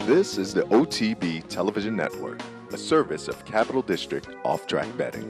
This is the OTB Television Network, a service of Capital District Off-Track Betting.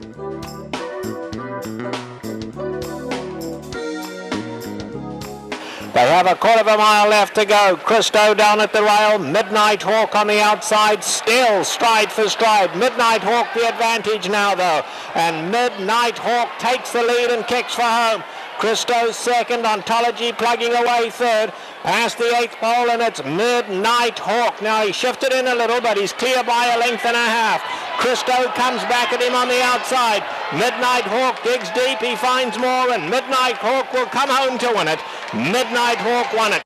They have a quarter of a mile left to go. Christo down at the rail. Midnight Hawk on the outside. Still stride for stride. Midnight Hawk the advantage now, though. And Midnight Hawk takes the lead and kicks for home. Christo second. Ontology plugging away third. Past the eighth pole, and it's Midnight Hawk. Now he shifted in a little, but he's clear by a length and a half. Christo comes back at him on the outside. Midnight Hawk digs deep. He finds more, and Midnight Hawk will come home to win it. Midnight Hawk won it.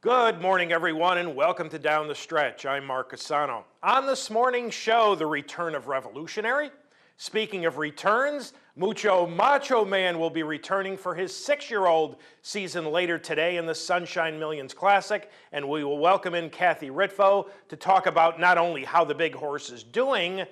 Good morning, everyone, and welcome to Down the Stretch. I'm Mark Cassano. On this morning's show, the return of Revolutionary. Speaking of returns, Mucho Macho Man will be returning for his 6-year-old season later today in the Sunshine Millions Classic, and we will welcome in Kathy Ritvo to talk about not only how the big horse is doing,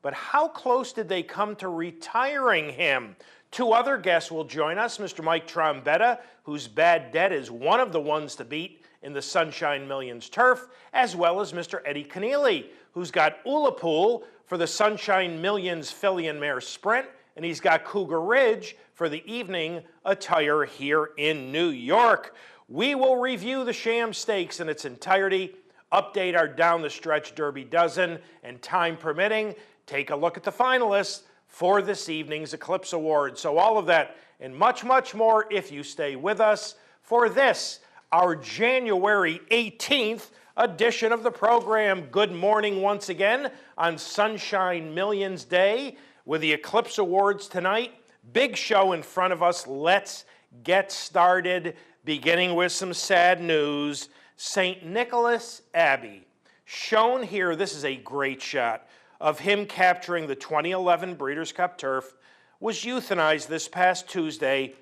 but how close did they come to retiring him. Two other guests will join us, Mr. Mike Trombetta, whose bad debt is one of the ones to beat in the Sunshine Millions turf, as well as Mr. Eddie Kenneally, who's got Ullapool for the Sunshine Millions Filly and Mare Sprint, and he's got Cougar Ridge for the evening attire here in New York. We will review the Sham Stakes in its entirety, update our Down the Stretch Derby Dozen, and time permitting, take a look at the finalists for this evening's Eclipse Awards. So all of that and much, much more if you stay with us for this, our January 18th edition of the program. Good morning once again on Sunshine Millions Day with the Eclipse Awards tonight. Big show in front of us. Let's get started, beginning with some sad news. St. Nicholas Abbey, shown here, this is a great shot of him capturing the 2011 Breeders' Cup Turf, was euthanized this past Tuesday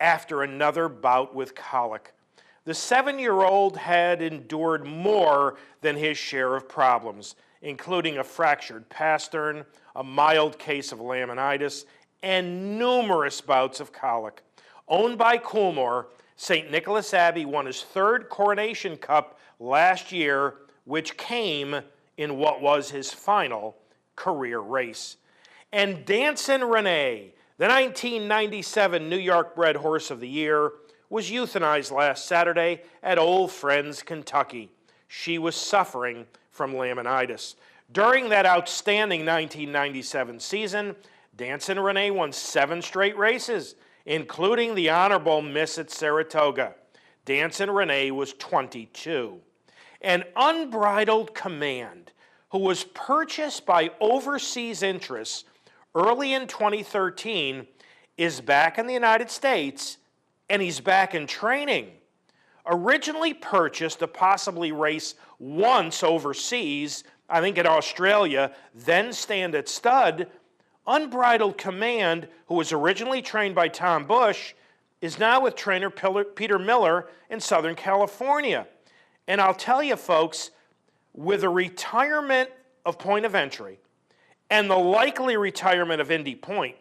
after another bout with colic. The 7-year-old had endured more than his share of problems, including a fractured pastern, a mild case of laminitis, and numerous bouts of colic. Owned by Coolmore, St. Nicholas Abbey won his third Coronation Cup last year, which came in what was his final career race. And Dancin' Renee, the 1997 New York bred Horse of the Year, was euthanized last Saturday at Old Friends, Kentucky. She was suffering from laminitis. During that outstanding 1997 season, Dancin' Renee won 7 straight races, including the Honorable Miss at Saratoga. Dancin' Renee was 22. An Unbridled Command, who was purchased by overseas interests early in 2013, is back in the United States, and he's back in training. Originally purchased to possibly race once overseas, I think in Australia, then stand at stud, Unbridled Command, who was originally trained by Tom Bush, is now with trainer Peter Miller in Southern California. And I'll tell you, folks, with the retirement of Point of Entry and the likely retirement of Indy Point,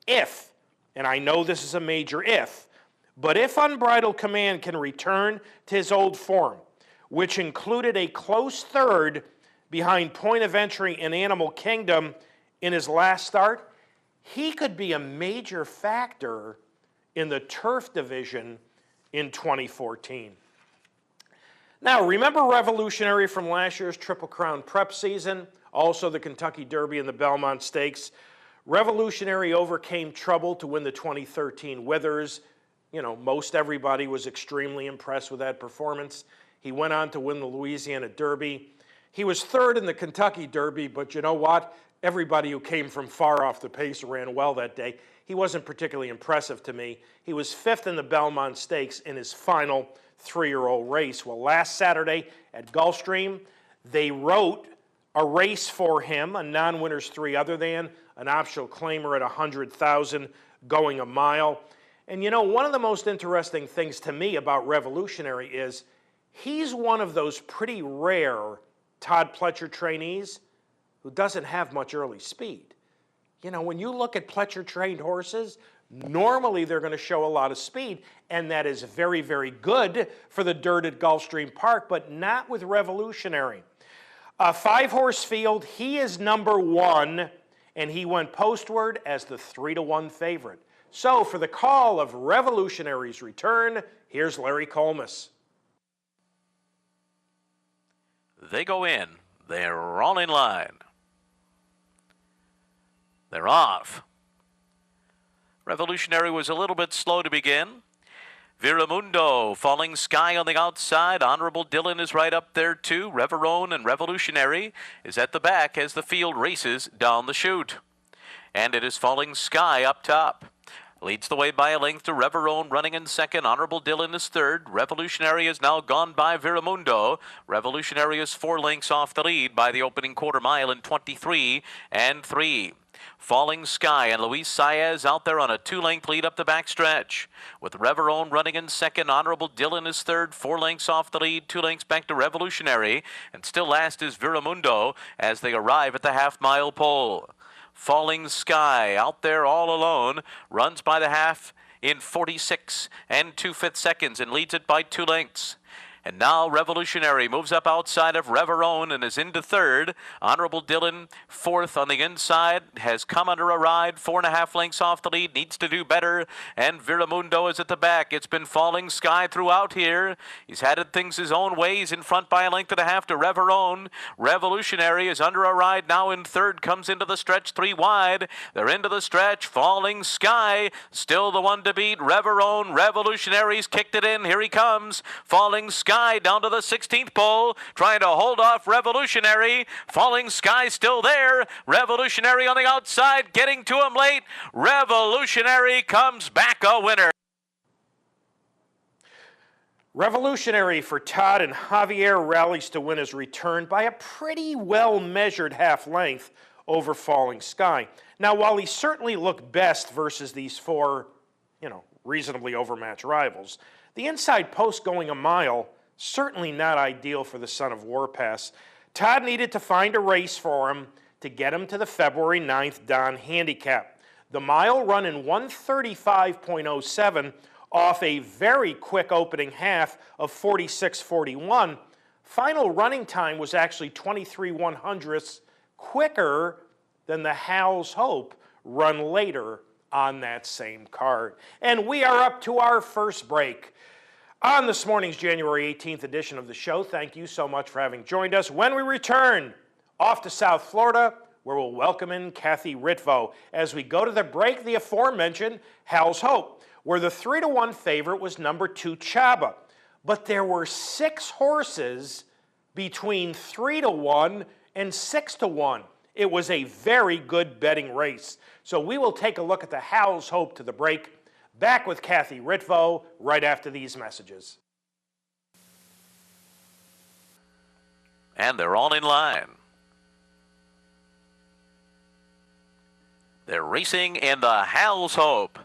if, and I know this is a major if, but if Unbridled Command can return to his old form, which included a close third behind Point of Entry and Animal Kingdom in his last start, he could be a major factor in the turf division in 2014. Now, remember Revolutionary from last year's Triple Crown prep season, also the Kentucky Derby and the Belmont Stakes? Revolutionary overcame trouble to win the 2013 Withers. You know, most everybody was extremely impressed with that performance. He went on to win the Louisiana Derby. He was third in the Kentucky Derby, but you know what? Everybody who came from far off the pace ran well that day. He wasn't particularly impressive to me. He was fifth in the Belmont Stakes in his final 3-year-old race. Well, last Saturday at Gulfstream, they wrote a race for him, a non-winner's 3 other than, an optional claimer at 100,000 going a mile. And you know, one of the most interesting things to me about Revolutionary is he's one of those pretty rare Todd Pletcher trainees who doesn't have much early speed. You know, when you look at Pletcher-trained horses, normally they're going to show a lot of speed, and that is very, very good for the dirt at Gulfstream Park, but not with Revolutionary. A 5-horse field, he is number 1, and he went postward as the 3-1 favorite. So for the call of Revolutionary's return, here's Larry Colmus. They go in. They're all in line. They're off. Revolutionary was a little bit slow to begin. Viramundo, Falling Sky on the outside. Honorable Dylan is right up there too. Reverone and Revolutionary is at the back as the field races down the chute. And it is Falling Sky up top. Leads the way by a length to Reverone, running in second. Honorable Dylan is third. Revolutionary has now gone by Viramundo. Revolutionary is 4 lengths off the lead by the opening quarter mile in 23 and 3. Falling Sky and Luis Saez out there on a 2-length lead up the backstretch. With Reverone running in second, Honorable Dylan is third, 4 lengths off the lead, 2 lengths back to Revolutionary, and still last is Viramundo as they arrive at the half-mile pole. Falling Sky out there all alone, runs by the half in 46 and 2/5 seconds and leads it by 2 lengths. And now Revolutionary moves up outside of Reverone and is into third. Honorable Dylan, fourth on the inside, has come under a ride, 4.5 lengths off the lead, needs to do better. And Viramundo is at the back. It's been Falling Sky throughout here. He's had things his own ways, in front by a length and a half to Reverone. Revolutionary is under a ride now in third, comes into the stretch 3 wide. They're into the stretch. Falling Sky, still the one to beat. Reverone, Revolutionary's kicked it in. Here he comes. Falling Sky down to the 16th pole, trying to hold off Revolutionary. Falling Sky still there. Revolutionary on the outside, getting to him late. Revolutionary comes back a winner. Revolutionary for Todd and Javier rallies to win his return by a pretty well-measured half length over Falling Sky. Now, while he certainly looked best versus these 4, reasonably overmatched rivals, the inside post going a mile, certainly not ideal for the son of Warpass. Todd needed to find a race for him to get him to the February 9th Don Handicap. The mile run in 1:35.07 off a very quick opening half of 46:41. Final running time was actually 23/100ths quicker than the Hal's Hope run later on that same card. And we are up to our first break on this morning's January 18th edition of the show. Thank you so much for having joined us. When we return, off to South Florida, where we'll welcome in Kathy Ritvo as we go to the break, the aforementioned Hal's Hope, where the 3-1 favorite was number 2 Chaba. But there were 6 horses between 3-1 and 6-1. It was a very good betting race. So we will take a look at the Hal's Hope to the break. Back with Kathy Ritvo right after these messages. And they're all in line. They're racing in the Hal's Hope.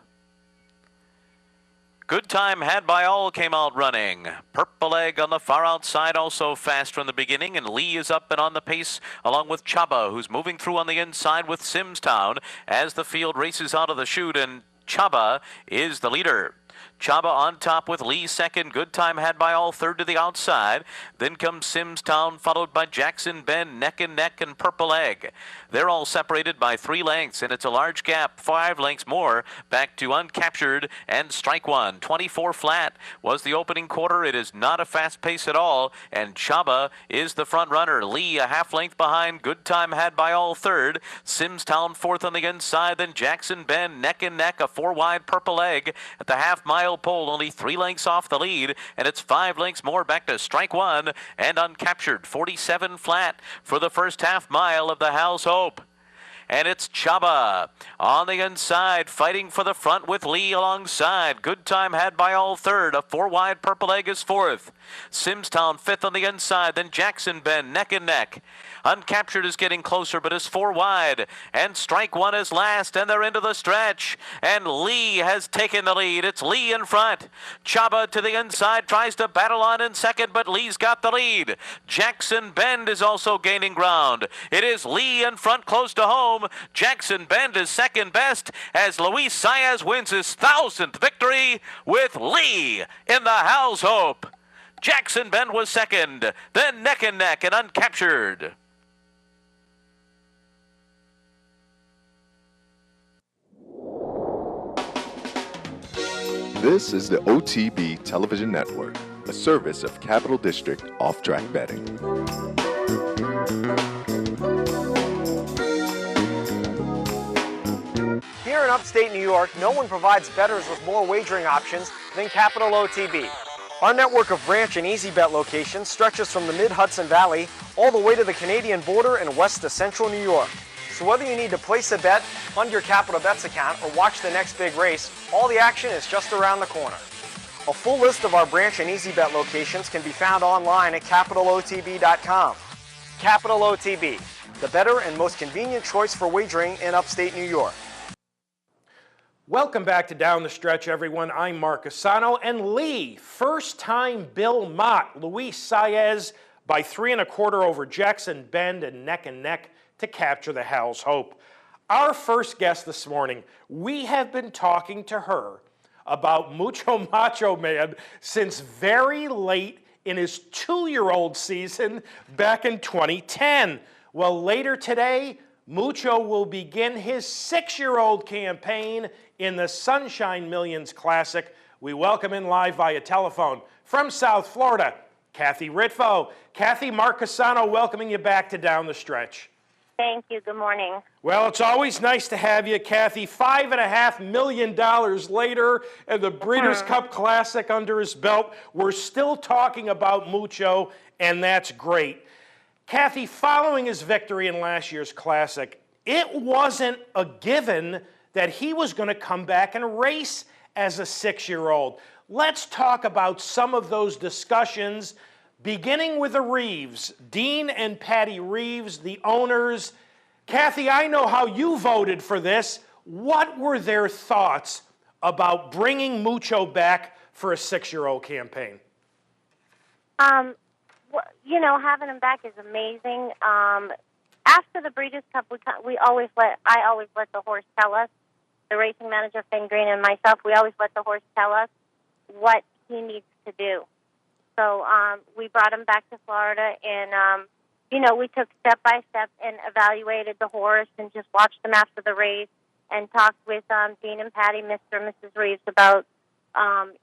Good Time Had by All came out running. Purple Egg on the far outside, also fast from the beginning, and Lee is up and on the pace along with Chaba, who's moving through on the inside with Simstown as the field races out of the chute, and Chaba is the leader. Chaba on top with Lee second. Good Time Had by All third to the outside. Then comes Simstown, followed by Jackson Ben, neck and neck, and Purple Egg. They're all separated by 3 lengths, and it's a large gap, 5 lengths more, back to Uncaptured and Strike One. 24 flat was the opening quarter. It is not a fast pace at all, and Chaba is the front runner. Lee a half length behind. Good Time Had by All third. Simstown fourth on the inside. Then Jackson Ben, neck and neck, a 4 wide Purple Egg at the half-mile pole, only 3 lengths off the lead, and it's 5 lengths more back to Strike One and Uncaptured. 47 flat for the first half mile of the Hal's Hope. And it's Chaba on the inside, fighting for the front with Lee alongside. Good Time Had by All third. A 4 wide Purple Egg is fourth. Simstown fifth on the inside. Then Jackson Ben, neck and neck. Uncaptured is getting closer, but is 4 wide. And strike one is last, and they're into the stretch. And Lee has taken the lead. It's Lee in front. Chaba to the inside, tries to battle on in second, but Lee's got the lead. Jackson Bend is also gaining ground. It is Lee in front, close to home. Jackson Bend is second best as Luis Saez wins his 1,000th victory with Lee in the How's Hope. Jackson Bend was second, then neck and neck and Uncaptured. This is the OTB Television Network, a service of Capital District Off-Track Betting. Here in upstate New York, no one provides bettors with more wagering options than Capital OTB. Our network of branch and easy bet locations stretches from the mid-Hudson Valley all the way to the Canadian border and west to central New York. So whether you need to place a bet, fund your Capital Bets account, or watch the next big race, all the action is just around the corner. A full list of our branch and easy bet locations can be found online at capitalotb.com. Capital OTB, the better and most convenient choice for wagering in upstate New York. Welcome back to Down the Stretch, everyone. I'm Mark Asano, and Lee, first-time Bill Mott, Luis Saez by 3 1/4 over Jackson Bend and neck to capture the How's Hope. Our first guest this morning, we have been talking to her about Mucho Macho Man since very late in his 2-year-old season back in 2010. Well, later today, Mucho will begin his 6-year-old campaign in the Sunshine Millions Classic. We welcome in live via telephone from South Florida, Kathy Ritvo. Kathy, Mark Casano welcoming you back to Down the Stretch. Thank you. Good morning. Well, it's always nice to have you, Kathy. $5.5 million later and the Breeders' Cup Classic under his belt. We're still talking about Mucho, and that's great. Kathy, following his victory in last year's Classic, it wasn't a given that he was going to come back and race as a 6-year-old. Let's talk about some of those discussions, beginning with the Reeves, Dean and Patty Reeves, the owners. Kathy, I know how you voted for this. What were their thoughts about bringing Mucho back for a 6-year-old campaign? You know, having him back is amazing. After the Breeders' Cup, I always let the horse tell us. The racing manager, Finn Green, and myself, we always let the horse tell us what he needs to do. So we brought him back to Florida, and, you know, we took step by step and evaluated the horse and just watched him after the race and talked with Dean and Patty, Mr. and Mrs. Reeves, about,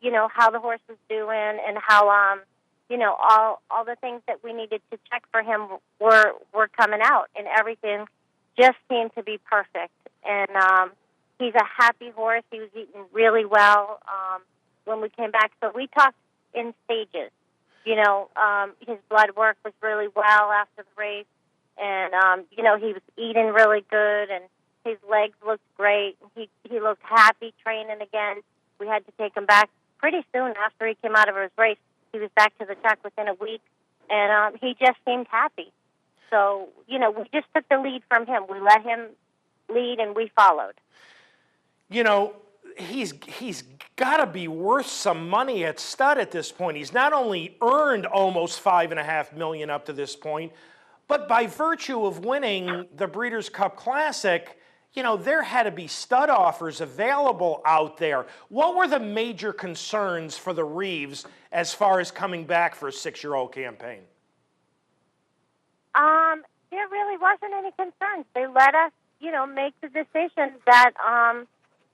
you know, how the horse was doing and how, you know, all the things that we needed to check for him were coming out, and everything just seemed to be perfect. And he's a happy horse. He was eating really well when we came back. So we talked in stages. You know, his blood work was really well after the race, and you know, he was eating really good, and his legs looked great. He looked happy training again. We had to take him back pretty soon after he came out of his race. He was back to the track within a week, and he just seemed happy. So, you know, we just took the lead from him. We let him lead, and we followed. You know, he's got to be worth some money at stud at this point. He's not only earned almost $5.5 million up to this point, but by virtue of winning the Breeders' Cup Classic, you know, there had to be stud offers available out there. What were the major concerns for the Reeves as far as coming back for a 6-year-old campaign? There really wasn't any concerns. They let us, you know, make the decision that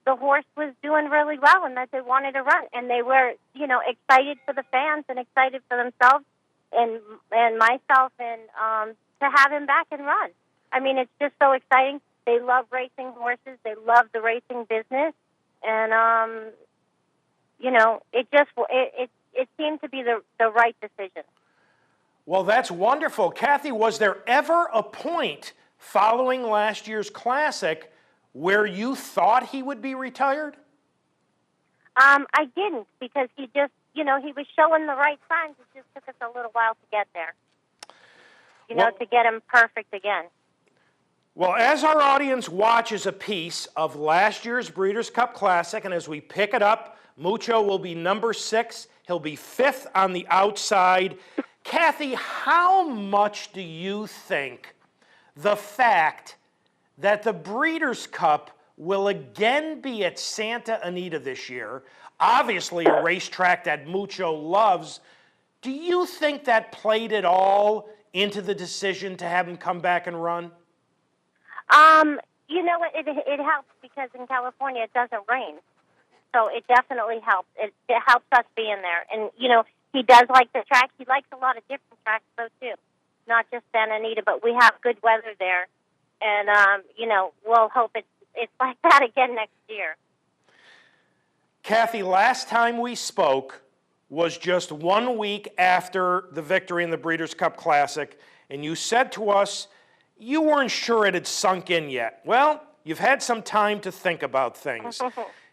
the horse was doing really well and that they wanted to run. And they were, you know, excited for the fans and excited for themselves and myself and to have him back and run. I mean, it's just so exciting. They love racing horses. They love the racing business. And, you know, it seemed to be the right decision. Well, that's wonderful. Kathy, was there ever a point following last year's Classic where you thought he would be retired? I didn't, because he just, you know, he was showing the right signs. It just took us a little while to get there. you know, to get him perfect again. Well, as our audience watches a piece of last year's Breeders' Cup Classic, and as we pick it up, Mucho will be number 6. He'll be 5th on the outside. Kathy, how much do you think the fact that the Breeders' Cup will again be at Santa Anita this year, obviously a racetrack that Mucho loves, do you think that played at all into the decision to have him come back and run? You know what? It helps because in California it doesn't rain. So it definitely helps. It helps us being there. And, you know, he does like the track. He likes a lot of different tracks, though, too. Not just Santa Anita, but we have good weather there. And, you know, we'll hope it's like that again next year. Kathy, last time we spoke was just 1 week after the victory in the Breeders' Cup Classic, and you said to us you weren't sure it had sunk in yet. Well, you've had some time to think about things.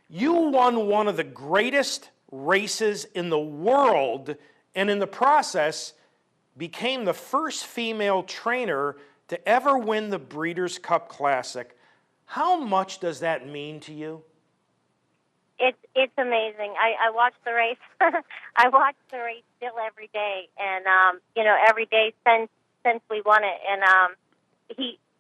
You won one of the greatest races in the world, and in the process became the first female trainer to ever win the Breeders' Cup Classic. How much does that mean to you? It's amazing. I watch the race. I watch the race still every day, and you know, every day since we won it. And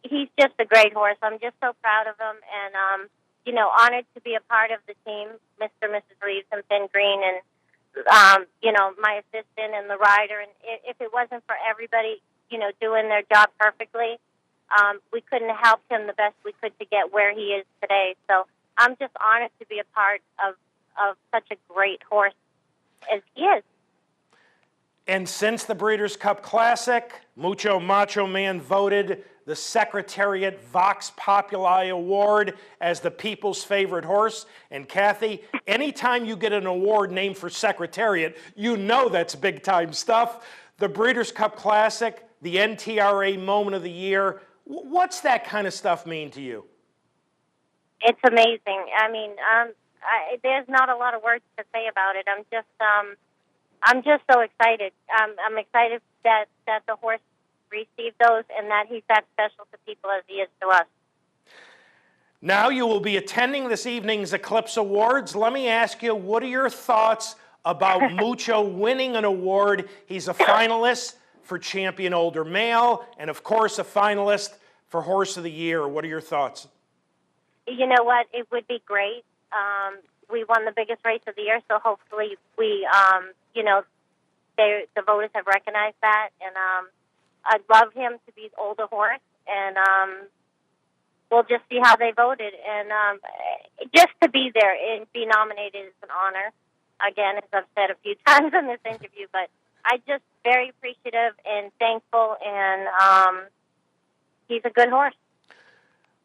he's just a great horse. I'm just so proud of him, and you know, honored to be a part of the team, Mr. and Mrs. Reeves and Ben Green, and you know, my assistant and the rider. And if it wasn't for everybody, you know, doing their job perfectly, we couldn't have helped him the best we could to get where he is today. So I'm just honored to be a part of such a great horse as he is. And since the Breeders' Cup Classic, Mucho Macho Man voted the Secretariat Vox Populi Award as the people's favorite horse. And Kathy, anytime you get an award named for Secretariat, you know that's big-time stuff. The Breeders' Cup Classic, the NTRA Moment of the Year, what's that kind of stuff mean to you? It's amazing. I mean, there's not a lot of words to say about it. I'm just so excited. I'm excited that the horse received those and that he's that special to people as he is to us. Now you will be attending this evening's Eclipse Awards. Let me ask you, what are your thoughts about Mucho winning an award? He's a finalist for Champion Older Male and, of course, a finalist for Horse of the Year. What are your thoughts? You know what? It would be great. We won the biggest race of the year, so hopefully we, you know, the voters have recognized that. And I'd love him to be the older horse, and we'll just see how they voted. And just to be there and be nominated is an honor. Again, as I've said a few times in this interview, but I'm just very appreciative and thankful, and he's a good horse.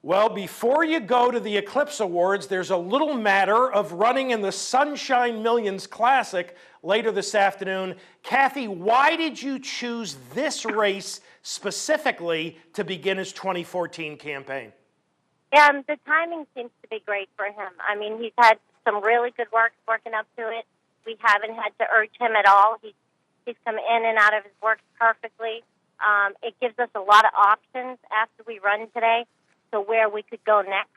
Well, before you go to the Eclipse Awards, there's a little matter of running in the Sunshine Millions Classic later this afternoon. Kathy, why did you choose this race specifically to begin his 2014 campaign? The timing seems to be great for him. I mean, he's had some really good working up to it. We haven't had to urge him at all. He's come in and out of his work perfectly. It gives us a lot of options after we run today to where we could go next.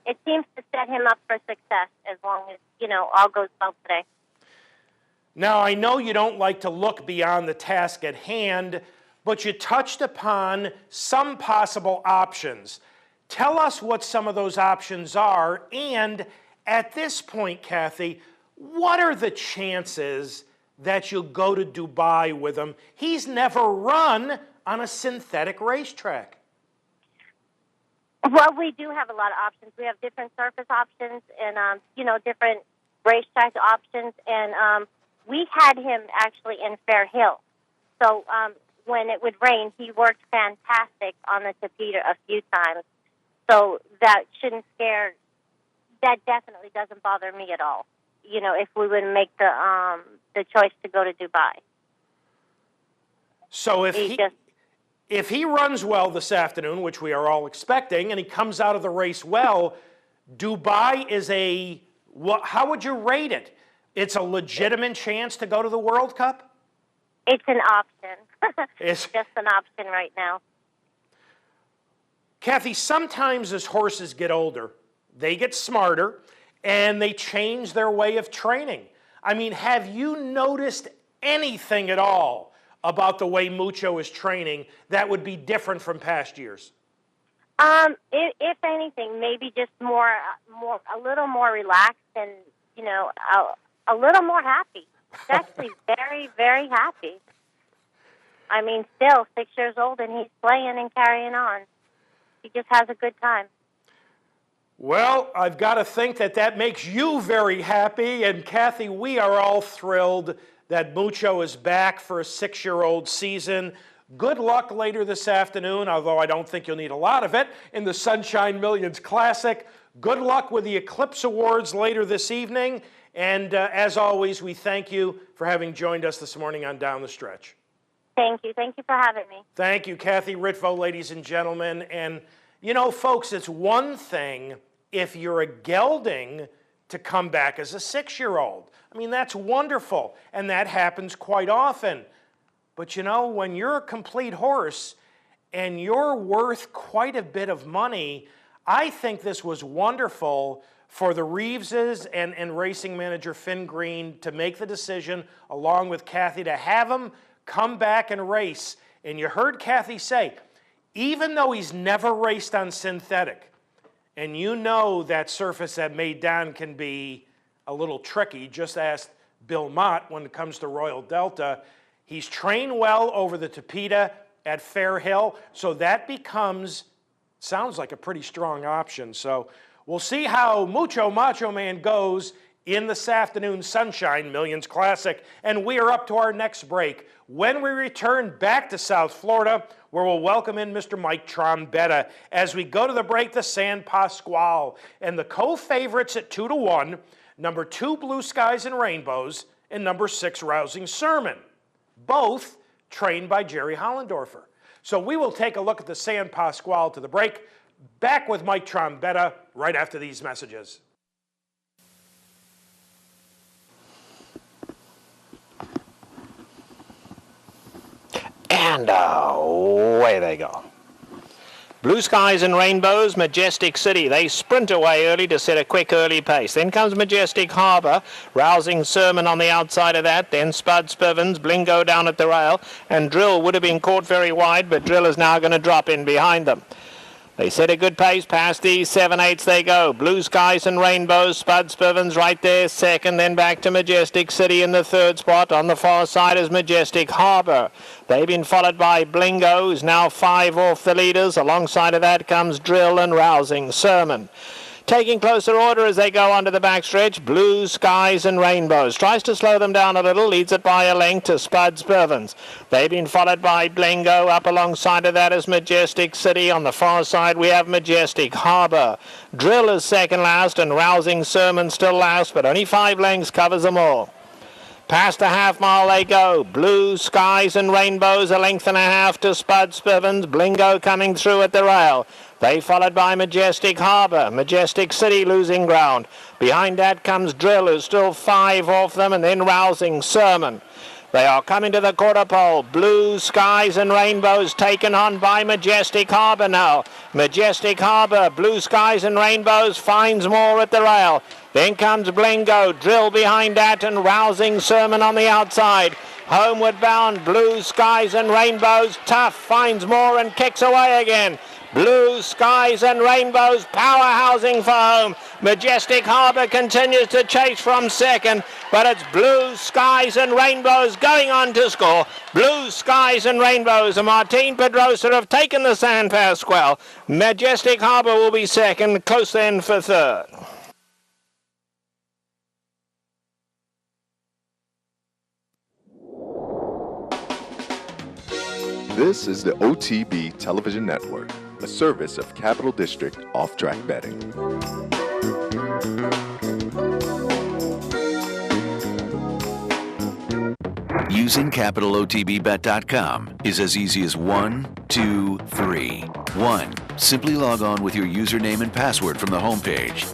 It seems to set him up for success as long as, you know, all goes well today. Now, I know you don't like to look beyond the task at hand, but you touched upon some possible options. Tell us what some of those options are, and at this point, Kathy, what are the chances that you'll go to Dubai with him? He's never run on a synthetic racetrack. Well, we do have a lot of options. We have different surface options and, you know, different racetrack options. And we had him actually in Fair Hill. So when it would rain, he worked fantastic on the Tapeta a few times. So that definitely doesn't bother me at all, you know, if we would make the choice to go to Dubai. So if he runs well this afternoon, which we are all expecting, and he comes out of the race well, Dubai is how would you rate it? It's a legitimate chance to go to the World Cup? It's an option. It's just an option right now. Kathy, sometimes as horses get older, they get smarter and they change their way of training. I mean, have you noticed anything at all about the way Mucho is training that would be different from past years? If anything, maybe just a little more relaxed and, a little more happy. He's actually very, very happy. I mean, still 6 years old and he's playing and carrying on. He just has a good time. Well, I've got to think that makes you very happy. And Kathy, we are all thrilled that Mucho is back for a 6-year-old season. Good luck later this afternoon, although I don't think you'll need a lot of it, in the Sunshine Millions Classic. Good luck with the Eclipse Awards later this evening. And as always, we thank you for having joined us this morning on Down the Stretch. Thank you. Thank you for having me. Thank you, Kathy Ritvo, ladies and gentlemen. And, folks, it's one thing if you're a gelding to come back as a 6-year-old. I mean, that's wonderful, and that happens quite often. But, when you're a complete horse and you're worth quite a bit of money, I think this was wonderful for the Reeveses and racing manager Finn Green to make the decision, along with Kathy, to have him come back and race. And you heard Kathy say, even though he's never raced on synthetic, and that surface at Maidan can be a little tricky, just ask Bill Mott when it comes to Royal Delta, he's trained well over the Tapeta at Fair Hill, so that sounds like a pretty strong option. So we'll see how Mucho Macho Man goes in this afternoon's Sunshine Millions Classic. And we are up to our next break. When we return back to South Florida, where we'll welcome in Mr. Mike Trombetta. As we go to the break, the San Pasquale. And the co-favorites at 2-1, number 2, Blue Skies and Rainbows, and number 6, Rousing Sermon. Both trained by Jerry Hollendorfer. So we will take a look at the San Pasquale to the break. Back with Mike Trombetta right after these messages. And away they go. Blue Skies and Rainbows, Majestic City. They sprint away early to set a quick early pace. Then comes Majestic Harbour, Rousing Sermon on the outside of that. Then Spud Spivens, Blingo down at the rail. And Drill would have been caught very wide, but Drill is now going to drop in behind them. They set a good pace. Past these 7/8 they go. Blue Skies and Rainbows. Spud Spivens right there, second. Then back to Majestic City in the third spot. On the far side is Majestic Harbour. They've been followed by Blingo, who's now 5 off the leaders. Alongside of that comes Drill and Rousing Sermon. Taking closer order as they go onto the backstretch, Blue Skies and Rainbows. Tries to slow them down a little, leads it by a length to Spud Spivens. They've been followed by Blingo. Up alongside of that is Majestic City. On the far side we have Majestic Harbour. Drill is second last and Rousing Sermon still last, but only 5 lengths covers them all. Past the half-mile they go. Blue Skies and Rainbows, 1.5 lengths to Spud Spivens. Blingo coming through at the rail. They followed by Majestic Harbour. Majestic City losing ground. Behind that comes Drill, who's still 5 off them, and then Rousing Sermon. They are coming to the quarter pole. Blue Skies and Rainbows taken on by Majestic Harbour now. Majestic Harbour, Blue Skies and Rainbows finds more at the rail. Then comes Blingo, Drill behind that, and Rousing Sermon on the outside. Homeward bound, Blue Skies and Rainbows, tough, finds more and kicks away again. Blue Skies and Rainbows, powerhousing for home. Majestic Harbour continues to chase from second, but it's Blue Skies and Rainbows going on to score. Blue Skies and Rainbows and Martin Pedrosa have taken the San Pasquale. Majestic Harbour will be second, close then for third. This is the OTB Television Network, a service of Capital District Off-Track Betting. Using CapitalOTBBet.com is as easy as 1, 2, 3. 1. Simply log on with your username and password from the homepage.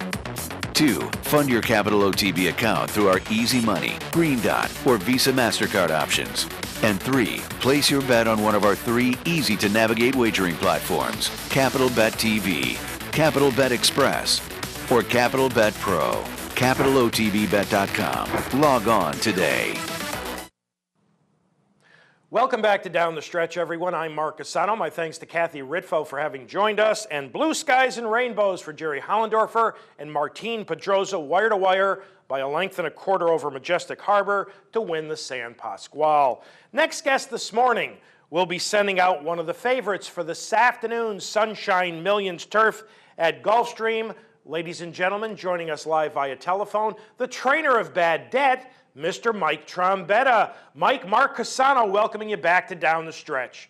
2. Fund your Capital OTB account through our Easy Money, Green Dot, or Visa MasterCard options. And 3, place your bet on one of our 3 easy-to-navigate wagering platforms, Capital Bet TV, Capital Bet Express, or Capital Bet Pro. CapitalOTBBet.com. Log on today. Welcome back to Down the Stretch, everyone. I'm Mark Casano. My thanks to Kathy Ritvo for having joined us, and Blue Skies and Rainbows for Jerry Hollendorfer and Martine Pedroza, wire to wire by a length and a quarter over Majestic Harbor to win the San Pasquale. Next guest this morning will be sending out one of the favorites for this afternoon's Sunshine Millions turf at Gulfstream. Ladies and gentlemen, joining us live via telephone, the trainer of Bad Debt, Mr. Mike Trombetta. Mike, Mark Casano welcoming you back to Down the Stretch.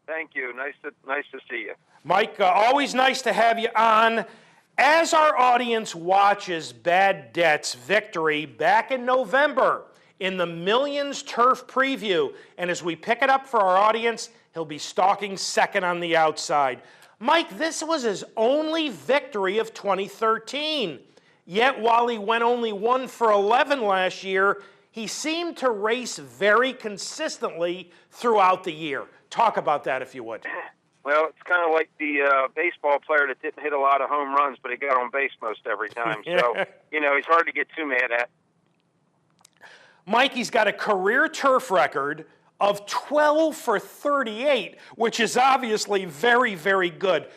Thank you. Nice to see you. Mike, always nice to have you on. As our audience watches Bad Debt's victory back in November in the Millions Turf Preview, and as we pick it up for our audience, he'll be stalking second on the outside. Mike, this was his only victory of 2013. Yet while he went only 1 for 11 last year, he seemed to race very consistently throughout the year. Talk about that if you would. Well, it's kind of like the baseball player that didn't hit a lot of home runs, but he got on base most every time. So, he's hard to get too mad at. Mike, he's got a career turf record of 12 for 38, which is obviously very, very good.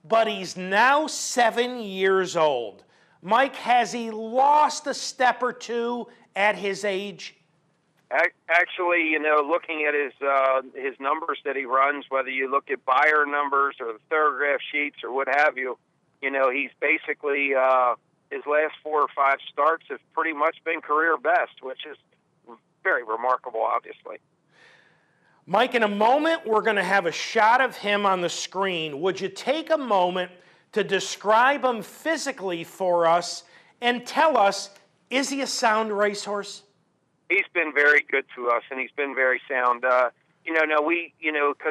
But he's now 7 years old. Mike, has he lost a step or two at his age? Actually, looking at his numbers that he runs, whether you look at buyer numbers or the Thorough sheets or what have you, he's basically his last 4 or 5 starts have pretty much been career best, which is very remarkable, obviously. Mike, in a moment, we're going to have a shot of him on the screen. Would you take a moment to describe him physically for us and tell us, is he a sound racehorse? He's been very good to us, and he's been very sound. Because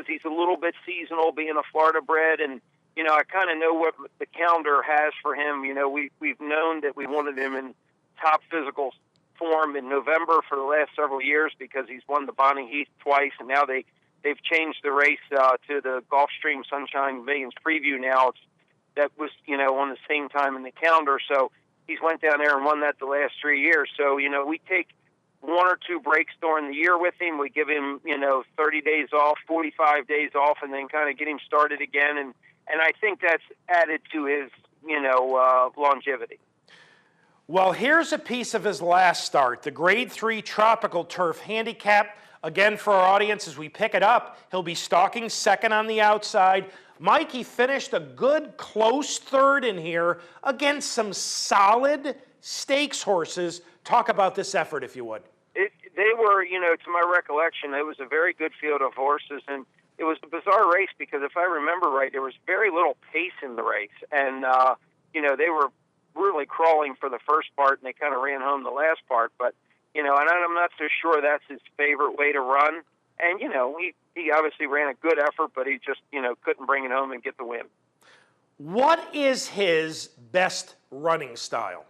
he's a little bit seasonal, being a Florida bred, and, I kind of know what the calendar has for him. We've known that we wanted him in top physical form in November for the last several years because he's won the Bonnie Heath twice, and now they've changed the race to the Gulfstream Sunshine Millions Preview now. That was, on the same time in the calendar. So he's went down there and won that the last 3 years. So, we take 1 or 2 breaks during the year with him. We give him, 30 days off, 45 days off, and then kind of get him started again. And I think that's added to his, longevity. Well, here's a piece of his last start, the Grade 3 Tropical Turf Handicap. Again, for our audience, as we pick it up, he'll be stalking second on the outside. Mike, he finished a good close third in here against some solid stakes horses. Talk about this effort, if you would. They were, to my recollection, it was a very good field of horses, and it was a bizarre race because if I remember right, there was very little pace in the race, and, they were really crawling for the first part, and they kind of ran home the last part, but, and I'm not so sure that's his favorite way to run. And, he obviously ran a good effort, but he just, couldn't bring it home and get the win. What is his best running style?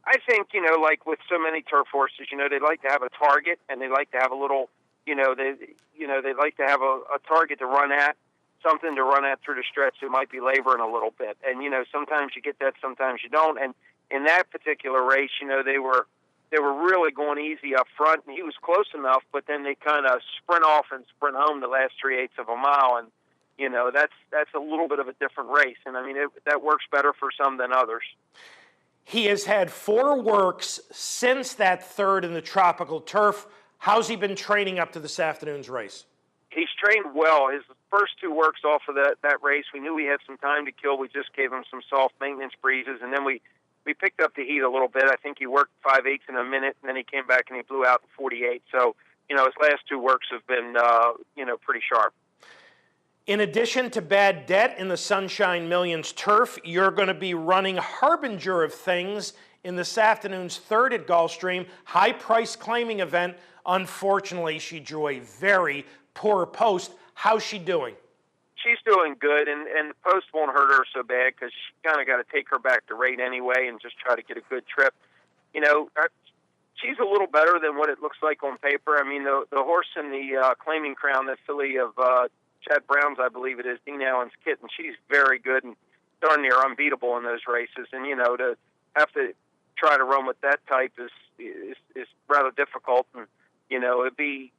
I think, like with so many turf horses, they like to have a target, and they like to have a little, they like to have a target to run at, something to run at through the stretch that might be laboring a little bit. And, sometimes you get that, sometimes you don't. And in that particular race, they were really going easy up front, and he was close enough, but then they kind of sprint off and sprint home the last 3/8 of a mile, and, that's a little bit of a different race. And, that works better for some than others. He has had 4 works since that third in the Tropical Turf. How's he been training up to this afternoon's race? He's trained well. His first 2 works off of that race, we knew we had some time to kill. We just gave him some soft maintenance breezes, and then we picked up the heat a little bit. I think he worked 5/8 in a minute, and then he came back and he blew out in 48. So, his last 2 works have been, pretty sharp. In addition to Bad Debt in the Sunshine Millions Turf, you're going to be running Harbinger of Things in this afternoon's third at Gulfstream, high price claiming event. Unfortunately, she drew a very poor post. How's she doing? She's doing good, and the post won't hurt her so bad because she kind of got to take her back to rate anyway and just try to get a good trip. she's a little better than what it looks like on paper. I mean, the horse in the Claiming Crown, the filly of Chad Brown's, I believe it is, Dean Allen's kitten, she's very good and darn near unbeatable in those races. And, to have to try to run with that type is rather difficult. And, it'd be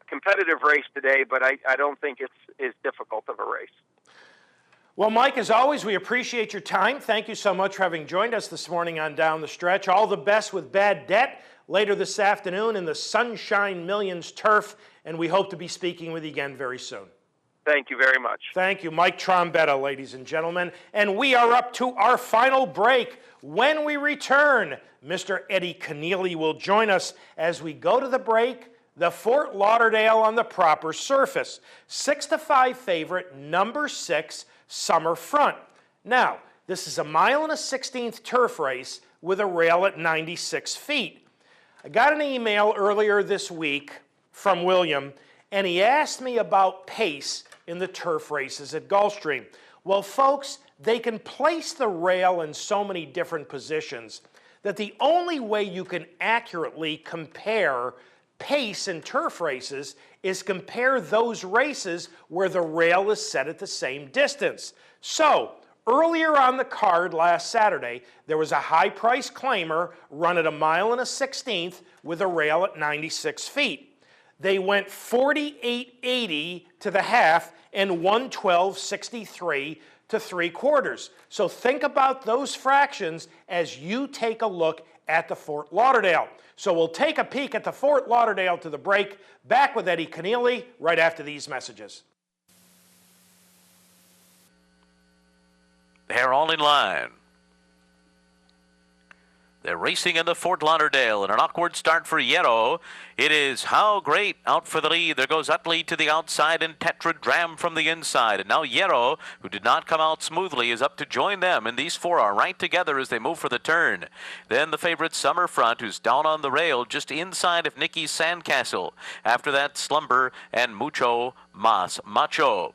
a competitive race today, but I don't think it's as difficult of a race. Well, Mike, as always, we appreciate your time. Thank you so much for having joined us this morning on Down the Stretch. All the best with Bad Debt later this afternoon in the Sunshine Millions Turf, and we hope to be speaking with you again very soon. Thank you very much. Thank you. Mike Trombetta, ladies and gentlemen. And we are up to our final break. When we return, Mr. Eddie Kenneally will join us as we go to the break. The Fort Lauderdale on the proper surface. 6-5 favorite, number 6, Summer Front. Now, this is a 1.16 turf race with a rail at 96 feet. I got an email earlier this week from William, and he asked me about pace in the turf races at Gulfstream. Well, folks, they can place the rail in so many different positions that the only way you can accurately compare pace in turf races is compare those races where the rail is set at the same distance. So, earlier on the card last Saturday, there was a high-price claimer run at 1.16 with a rail at 96 feet. They went 48.80 to the half and 112.63 to 3/4. So think about those fractions as you take a look at the Fort Lauderdale. So we'll take a peek at the Fort Lauderdale to the break. Back with Eddie Kenneally right after these messages. They're all in line. They're racing in the Fort Lauderdale, and an awkward start for Yarrow. It is How Great out for the lead. There goes Utley to the outside and Tetradram from the inside. And now Yarrow, who did not come out smoothly, is up to join them. And these four are right together as they move for the turn. Then the favorite Summer Front, who's down on the rail just inside of Nicky Sandcastle. After that, Slumber and Mucho Macho.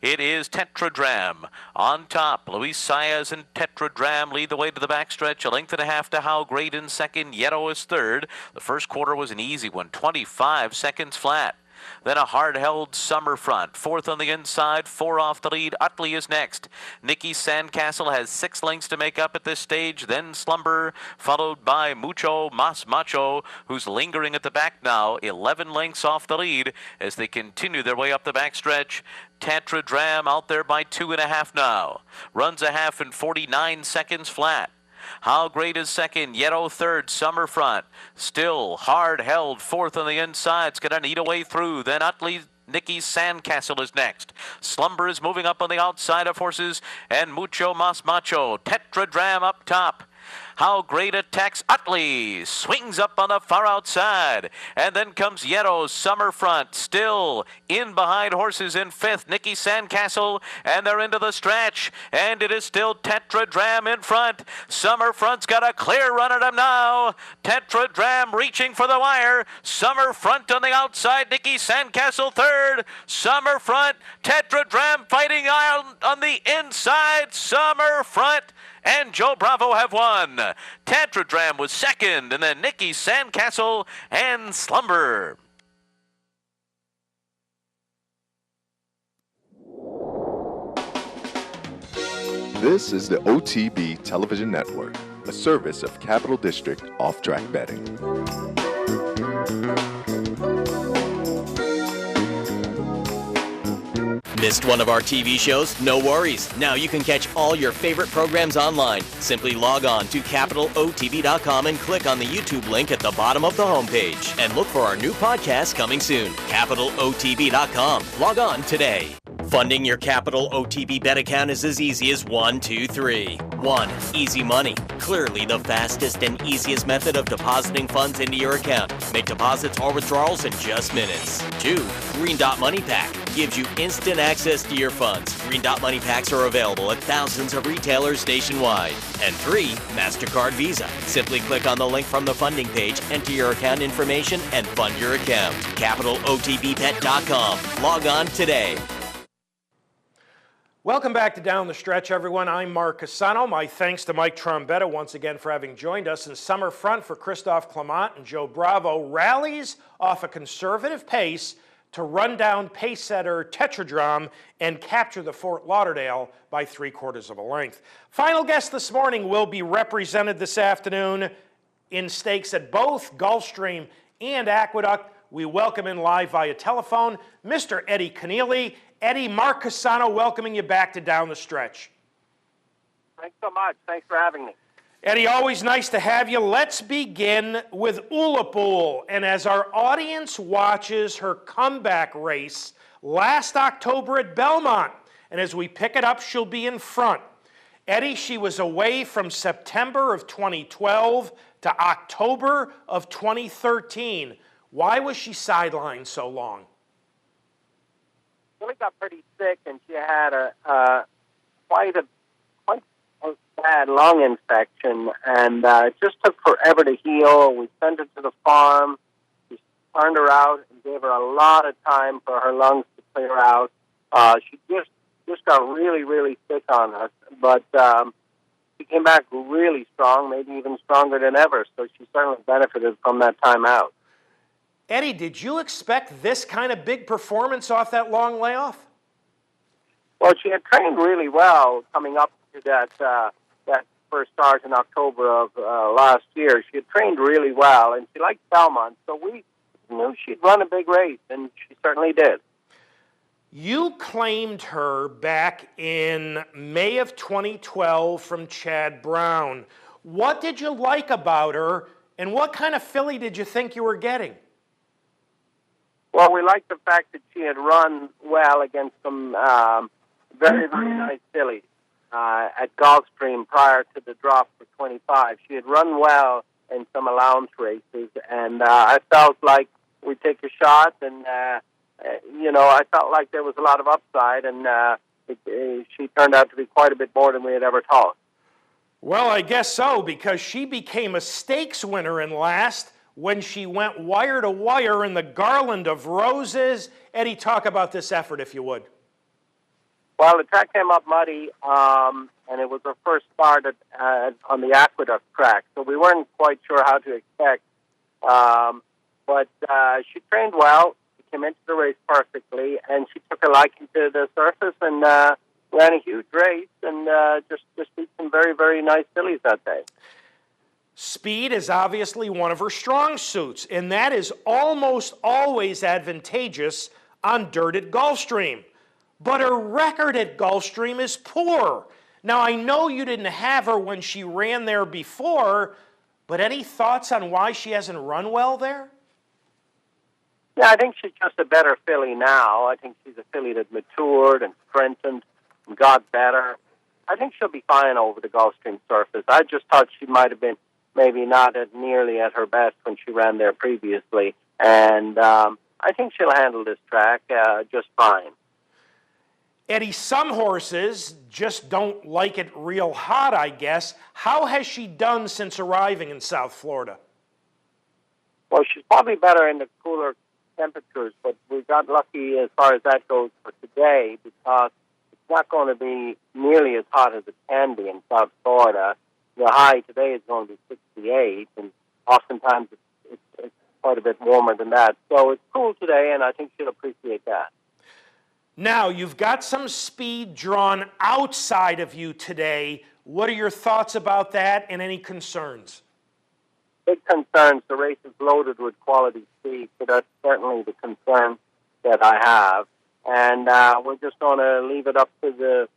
It is Tetradram on top. Luis Saez and Tetradram lead the way to the backstretch. A length and a half to How Great in second. Yarrow is third. The first quarter was an easy one, 25 seconds flat. Then a hard-held Summer Front. Fourth on the inside, 4 off the lead. Utley is next. Nicky Sandcastle has 6 lengths to make up at this stage. Then Slumber, followed by Mucho Macho, who's lingering at the back now. 11 lengths off the lead as they continue their way up the backstretch. Tetradram out there by 2.5 now. Runs a half in 49 seconds flat. How Great is second, Yarrow third, Summer Front. Still hard held, fourth on the inside. It's going to need a way through. Then Utley, Nicky Sandcastle is next. Slumber is moving up on the outside of horses, and Mucho Macho. Tetradram up top. How Great attacks Utley, swings up on the far outside, and then comes Yarrow's Summer Front, still in behind horses in fifth, Nicky Sandcastle, and they're into the stretch, and it is still Tetradram in front. Summer Front's got a clear run at him now. Tetradram reaching for the wire. Summer Front on the outside, Nicky Sandcastle third. Summer Front, Tetradram fighting on the inside. Summer Front and Joe Bravo have won. Tetradram was second, and then Nicky Sandcastle and Slumber. This is the OTB Television Network, a service of Capital District Off-Track Betting. Missed one of our TV shows? No worries. Now you can catch all your favorite programs online. Simply log on to CapitalOTB.com and click on the YouTube link at the bottom of the homepage. And look for our new podcast coming soon. CapitalOTB.com. Log on today. Funding your Capital OTB bet account is as easy as 1, 2, 3. 1. Easy Money. Clearly the fastest and easiest method of depositing funds into your account. Make deposits or withdrawals in just minutes. 2. Green Dot Money Pack. Gives you instant access to your funds. Green Dot Money Packs are available at thousands of retailers nationwide. And 3. MasterCard Visa. Simply click on the link from the funding page, enter your account information, and fund your account. CapitalOTBBet.com. Log on today. Welcome back to Down the Stretch, everyone. I'm Mark Cassano. My thanks to Mike Trombetta once again for having joined us. In summer front for Christophe Clement and Joe Bravo rallies off a conservative pace to run down pace setter Tetradrom and capture the Fort Lauderdale by 3/4 of a length. Final guest this morning will be represented this afternoon in stakes at both Gulfstream and Aqueduct. We welcome in live via telephone Mr. Eddie Kenneally. Eddie, Mark Cassano welcoming you back to Down the Stretch. Thanks so much. Thanks for having me. Eddie, always nice to have you. Let's begin with Ullapool. And as our audience watches her comeback race last October at Belmont, and as we pick it up, she'll be in front. Eddie, she was away from September of 2012 to October of 2013. Why was she sidelined so long? Really got pretty sick, and she had quite a bad lung infection, and it just took forever to heal. We sent her to the farm. We turned her out and gave her a lot of time for her lungs to clear out. She just got really, really sick on us, but she came back really strong, maybe even stronger than ever, so she certainly benefited from that time out. Eddie, did you expect this kind of big performance off that long layoff? Well, she had trained really well coming up to that first start in October of last year. She had trained really well, and she liked Belmont, so we knew she'd run a big race, and she certainly did. You claimed her back in May of 2012 from Chad Brown. What did you like about her, and what kind of filly did you think you were getting? Well, we liked the fact that she had run well against some very, very nice fillies at Gulfstream prior to the drop for 25. She had run well in some allowance races, and I felt like we'd take a shot, and, I felt like there was a lot of upside, and she turned out to be quite a bit more than we had ever thought. Well, I guess so, because she became a stakes winner in last when she went wire to wire in the Garland of Roses. Eddie, talk about this effort, if you would. Well, the track came up muddy, and it was her first start on the Aqueduct track, so we weren't quite sure how to expect. But she trained well, she came into the race perfectly, and she took a liking to the surface and ran a huge race and just beat some very, very nice fillies that day. Speed is obviously one of her strong suits, and that is almost always advantageous on dirt at Gulfstream. But her record at Gulfstream is poor. Now, I know you didn't have her when she ran there before, but any thoughts on why she hasn't run well there? Yeah, I think she's just a better filly now. I think she's a filly that matured and strengthened and got better. I think she'll be fine over the Gulfstream surface. I just thought she might have been maybe not nearly at her best when she ran there previously. And I think she'll handle this track just fine. Eddie, some horses just don't like it real hot, I guess. How has she done since arriving in South Florida? Well, she's probably better in the cooler temperatures, but we got lucky as far as that goes for today because it's not going to be nearly as hot as it can be in South Florida. The high today is going to be 68, and oftentimes it's quite a bit warmer than that. So it's cool today, and I think she'll appreciate that. Now, you've got some speed drawn outside of you today. What are your thoughts about that and any concerns? Big concerns. The race is loaded with quality speed, so that's certainly the concern that I have. And we're just going to leave it up to the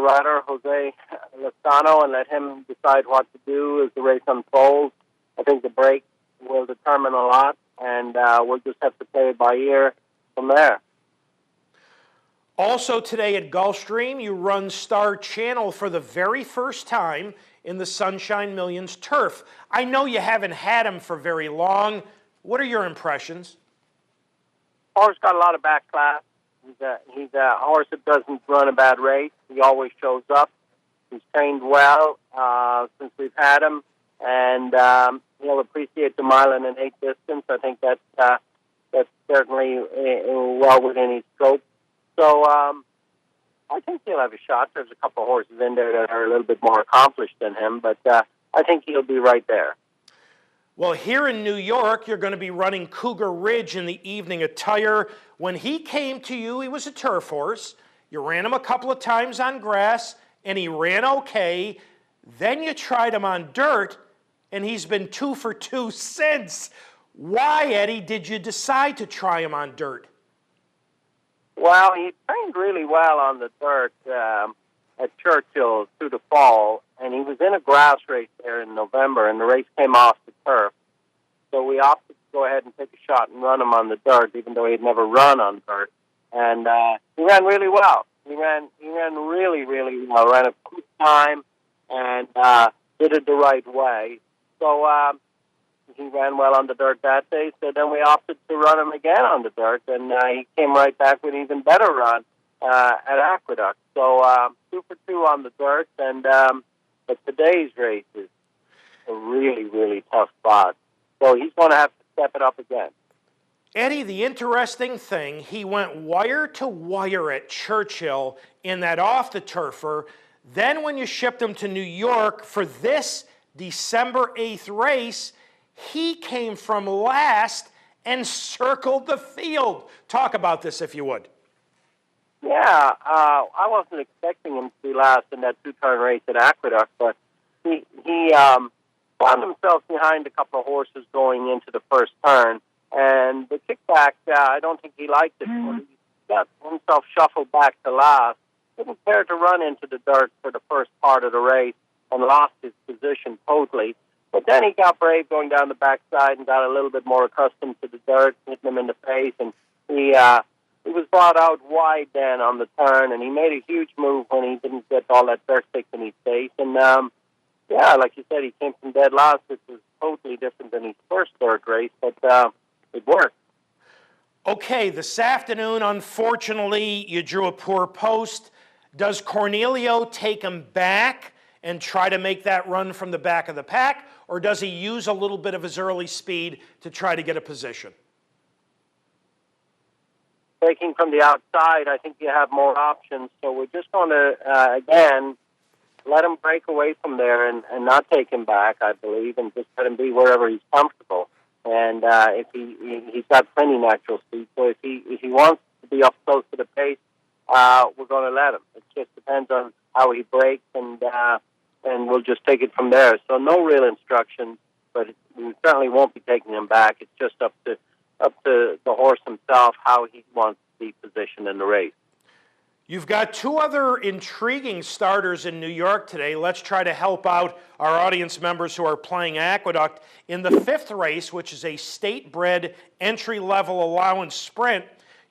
rider, Jose Lozano, and let him decide what to do as the race unfolds. I think the break will determine a lot, and we'll just have to play it by ear from there. Also today at Gulfstream, you run Star Channel for the very first time in the Sunshine Millions turf. I know you haven't had him for very long. What are your impressions? Horse got a lot of back class. He's a horse that doesn't run a bad race. He always shows up. He's trained well since we've had him, and he'll appreciate the 1 1/8 mile distance. I think that's certainly well within his scope. So I think he'll have a shot. There's a couple of horses in there that are a little bit more accomplished than him, but I think he'll be right there. Well, here in New York, you're going to be running Cougar Ridge in the evening attire. When he came to you, he was a turf horse. You ran him a couple of times on grass, and he ran okay. Then you tried him on dirt, and he's been 2 for 2 since. Why, Eddie, did you decide to try him on dirt? Well, he trained really well on the dirt at Churchill through the fall, and he was in a grass race there in November, and the race came off the turf. So we opted to go ahead and take a shot and run him on the dirt, even though he'd never run on dirt. And he ran really well. He ran really, really well. Ran a quick time and did it the right way. So he ran well on the dirt that day. So then we opted to run him again on the dirt, and he came right back with an even better run at Aqueduct. So 2 for 2 on the dirt, and but today's race is a really, really tough spot. So he's going to have to step it up again. Eddie, the interesting thing, he went wire to wire at Churchill in that off-the-turfer. Then when you shipped him to New York for this December 8th race, he came from last and circled the field. Talk about this, if you would. Yeah, I wasn't expecting him to be last in that 2-turn race at Aqueduct, but he found himself behind a couple of horses going into the first turn. And the kickback, I don't think he liked it. He got himself shuffled back to last. Didn't care to run into the dirt for the first part of the race and lost his position totally. But then he got brave going down the backside and got a little bit more accustomed to the dirt, hitting him in the face. And he was brought out wide then on the turn, and he made a huge move when he didn't get all that dirt stick in his face. And, yeah, like you said, he came from dead last, which was totally different than his first dirt race, but it worked. Okay, this afternoon, unfortunately, you drew a poor post. Does Cornelio take him back and try to make that run from the back of the pack, or does he use a little bit of his early speed to try to get a position? Taking from the outside, I think you have more options, so we're just going to, again, let him break away from there and not take him back, I believe, and just let him be wherever he's comfortable. And if he's got plenty natural speed, so if he wants to be up close to the pace, we're going to let him. It just depends on how he breaks, and we'll just take it from there. So no real instructions, but we certainly won't be taking him back. It's just up to the horse himself how he wants to be positioned in the race. You've got 2 other intriguing starters in New York today. Let's try to help out our audience members who are playing Aqueduct. In the 5th race, which is a state-bred entry-level allowance sprint,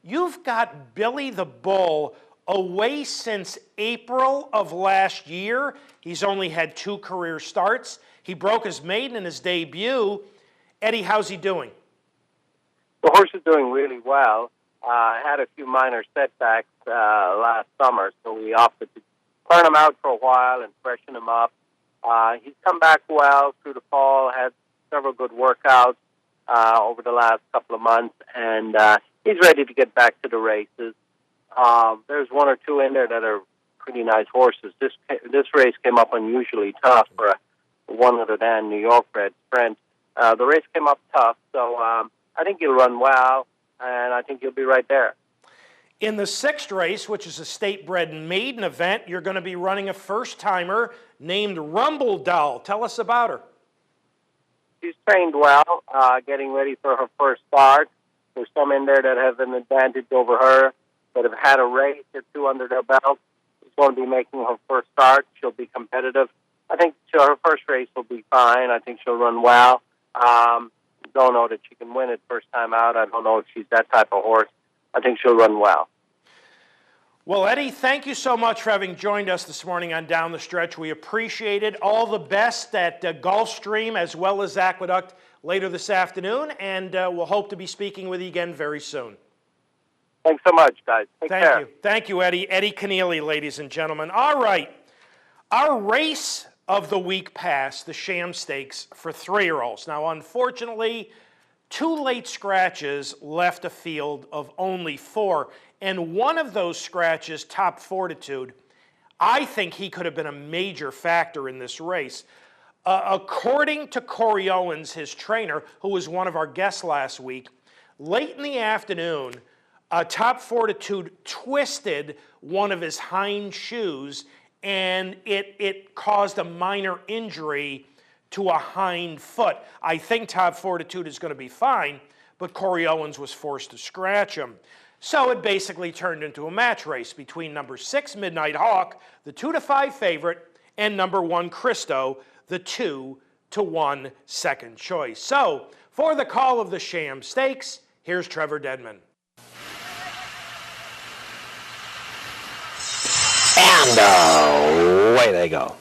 you've got Billy the Bull away since April of last year. He's only had 2 career starts. He broke his maiden in his debut. Eddie, how's he doing? The horse is doing really well. Had a few minor setbacks last summer, so we opted to turn him out for a while and freshen him up. He's come back well through the fall, had several good workouts over the last couple of months, and he's ready to get back to the races. There's 1 or 2 in there that are pretty nice horses. This race came up unusually tough for a 100 New York bred sprint. The race came up tough, so I think he'll run well, and I think he'll be right there. In the 6th race, which is a state-bred maiden event, you're going to be running a first-timer named Rumble Doll. Tell us about her. She's trained well, getting ready for her first start. There's some in there that have an advantage over her, that have had a race or 2 under their belt. She's going to be making her first start. She'll be competitive. I think her first race will be fine. I think she'll run well. Don't know that she can win it first time out. I don't know if she's that type of horse. I think she'll run well. Well, Eddie, thank you so much for having joined us this morning on Down the Stretch. We appreciate it. All the best at Gulfstream as well as Aqueduct later this afternoon, and we'll hope to be speaking with you again very soon. Thanks so much, guys. Take care. Thank you. Thank you, Eddie. Eddie Kenneally, ladies and gentlemen. All right. Our race of the week passed, the Sham Stakes for 3-year-olds. Now, unfortunately, 2 late scratches left a field of only 4, and one of those scratches, Top Fortitude, I think he could have been a major factor in this race. According to Corey Owens, his trainer, who was one of our guests last week, late in the afternoon, Top Fortitude twisted one of his hind shoes, and it caused a minor injury to a hind foot. I think Top Fortitude is going to be fine, but Corey Owens was forced to scratch him. So it basically turned into a match race between number 6, Midnight Hawk, the 2-5 favorite, and number 1, Christo, the 2-1 second choice. So for the call of the Sham Stakes, here's Trevor Dedman. And away they go.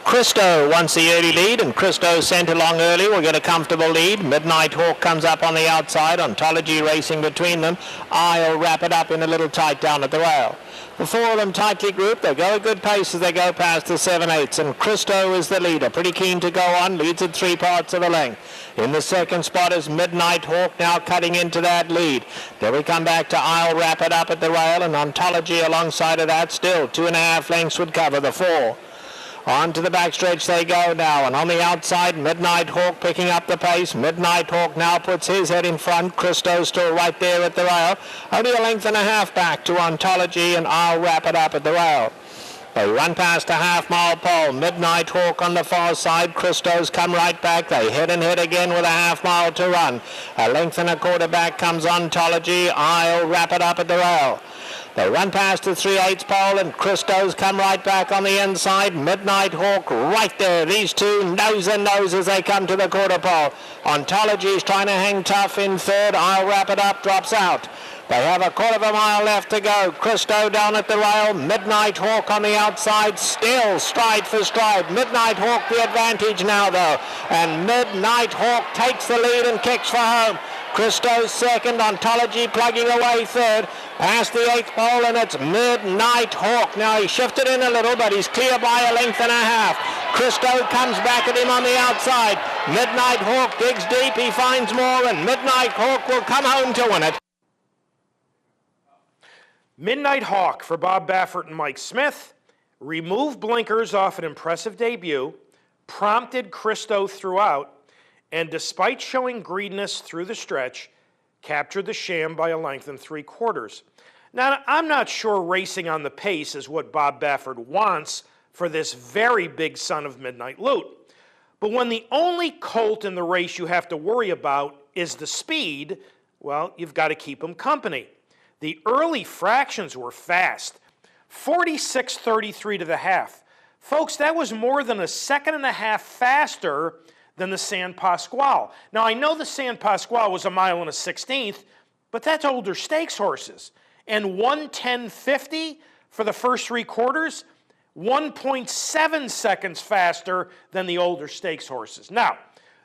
Christo wants the early lead, and Christo sent along early will get a comfortable lead. Midnight Hawk comes up on the outside, Ontology racing between them. I'll wrap it up in a little tight down at the rail. The 4 of them tightly grouped. They go a good pace as they go past the 7/8, and Christo is the leader. Pretty keen to go on, leads at 3 parts of a length. In the second spot is Midnight Hawk, now cutting into that lead. Then we come back to I'll Wrap It Up at the rail, and Ontology alongside of that. Still 2.5 lengths would cover the 4. On to the backstretch they go now, and on the outside, Midnight Hawk picking up the pace. Midnight Hawk now puts his head in front. Christo's still right there at the rail. Only a length and a half back to Ontology, and I'll Wrap It Up at the rail. They run past a half-mile pole. Midnight Hawk on the far side. Christo's come right back. They hit and hit again with a half-mile to run. A length and a quarter back comes Ontology. I'll Wrap It Up at the rail. They run past the 3/8 pole, and Christo's come right back on the inside. Midnight Hawk right there. These two nose and nose as they come to the quarter pole. Ontology's trying to hang tough in third. I'll Wrap It Up drops out. They have a quarter of a mile left to go. Christo down at the rail. Midnight Hawk on the outside. Still stride for stride. Midnight Hawk the advantage now, though. And Midnight Hawk takes the lead and kicks for home. Christo's second. Ontology plugging away third. Past the 8th pole, and it's Midnight Hawk. Now he shifted in a little, but he's clear by a length and a half. Christo comes back at him on the outside. Midnight Hawk digs deep. He finds more, and Midnight Hawk will come home to win it. Midnight Hawk for Bob Baffert and Mike Smith removed blinkers off an impressive debut, prompted Christo throughout, and despite showing greediness through the stretch, captured the Sham by a length and 3/4. Now, I'm not sure racing on the pace is what Bob Baffert wants for this very big son of Midnight Loot. But when the only colt in the race you have to worry about is the speed, well, you've got to keep him company. The early fractions were fast, 46.33 to the half. Folks, that was more than a second and a half faster than the San Pasquale. Now, I know the San Pasquale was 1 1/16, but that's older stakes horses. And 1:10.50 for the first 3/4, 1.7 seconds faster than the older stakes horses. Now,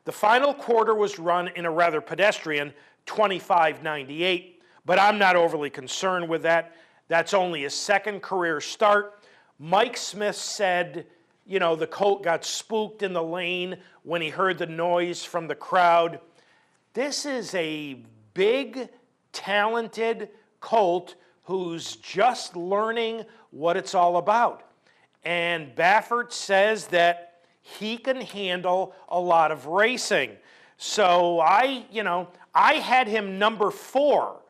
the final quarter was run in a rather pedestrian 25.98, but I'm not overly concerned with that. That's only his second career start. Mike Smith said, you know, the colt got spooked in the lane when he heard the noise from the crowd. This is a big, talented colt who's just learning what it's all about. And Baffert says that he can handle a lot of racing. So I had him number 4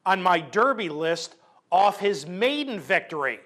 on my Derby list off his maiden victory.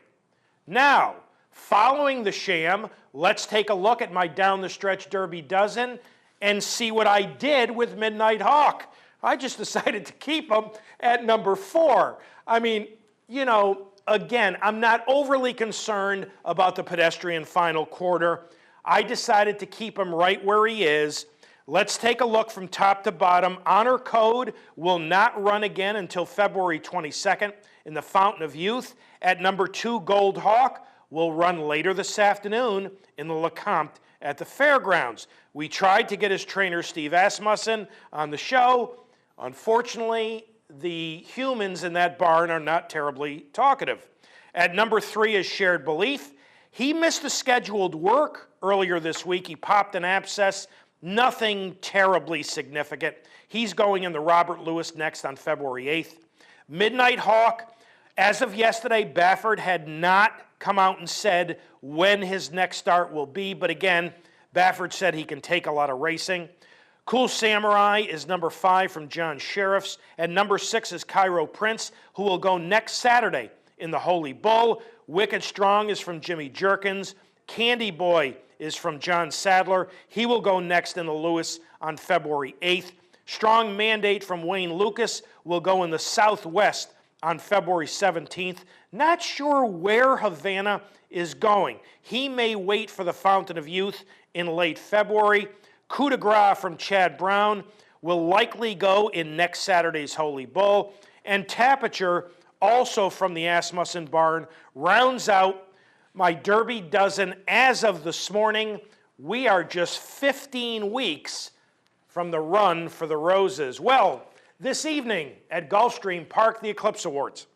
Now, following the Sham, let's take a look at my down the stretch Derby dozen and see what I did with Midnight Hawk. I just decided to keep him at number 4. I mean, you know, again, I'm not overly concerned about the pedestrian final quarter. I decided to keep him right where he is. Let's take a look from top to bottom. Honor Code will not run again until February 22nd in the Fountain of Youth. At number 2, Gold Hawk will run later this afternoon in the LeCompte at the fairgrounds. We tried to get his trainer, Steve Asmussen, on the show. Unfortunately, the humans in that barn are not terribly talkative. At number 3 is Shared Belief. He missed the scheduled work earlier this week. He popped an abscess Nothing terribly significant. He's going in the Robert Lewis next on February 8th. Midnight Hawk, as of yesterday, Baffert had not come out and said when his next start will be, but again, Baffert said he can take a lot of racing. Cool Samurai is number 5 from John Sheriffs, and number 6 is Cairo Prince, who will go next Saturday in the Holy Bull. Wicked Strong is from Jimmy Jerkins. Candy Boy is from John Sadler. He will go next in the Lewis on February 8th. Strong Mandate from Wayne Lucas will go in the Southwest on February 17th. Not sure where Havana is going. He may wait for the Fountain of Youth in late February. Coup de Grace from Chad Brown will likely go in next Saturday's Holy Bull. And Tapiture, also from the Asmussen Barn, rounds out my Derby dozen as of this morning. We are just 15 weeks from the run for the Roses. Well, this evening at Gulfstream Park, the Eclipse Awards,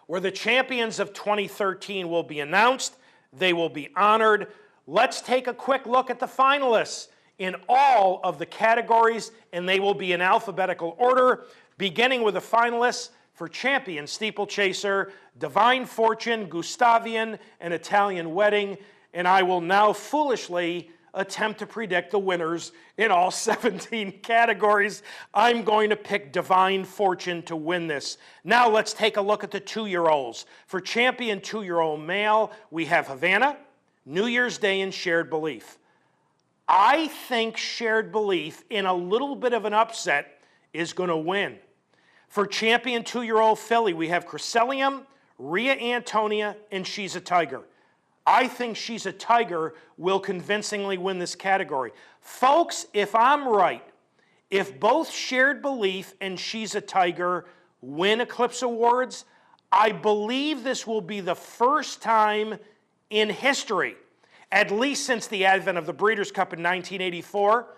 where the champions of 2013 will be announced. They will be honored. Let's take a quick look at the finalists in all of the categories, and they will be in alphabetical order, beginning with the finalists for champion steeplechaser, Divine Fortune, Gustavian, and Italian Wedding. And I will now foolishly attempt to predict the winners in all 17 categories. I'm going to pick Divine Fortune to win this. Now let's take a look at the 2-year-olds. For champion 2-year-old male, we have Havana, New Year's Day, and Shared Belief. I think Shared Belief, in a little bit of an upset, is going to win. For champion 2-year-old filly, we have Crescelium, Rhea Antonia, and She's a Tiger. I think She's a Tiger will convincingly win this category. Folks, if I'm right, if both Shared Belief and She's a Tiger win Eclipse Awards, I believe this will be the first time in history, at least since the advent of the Breeders' Cup in 1984,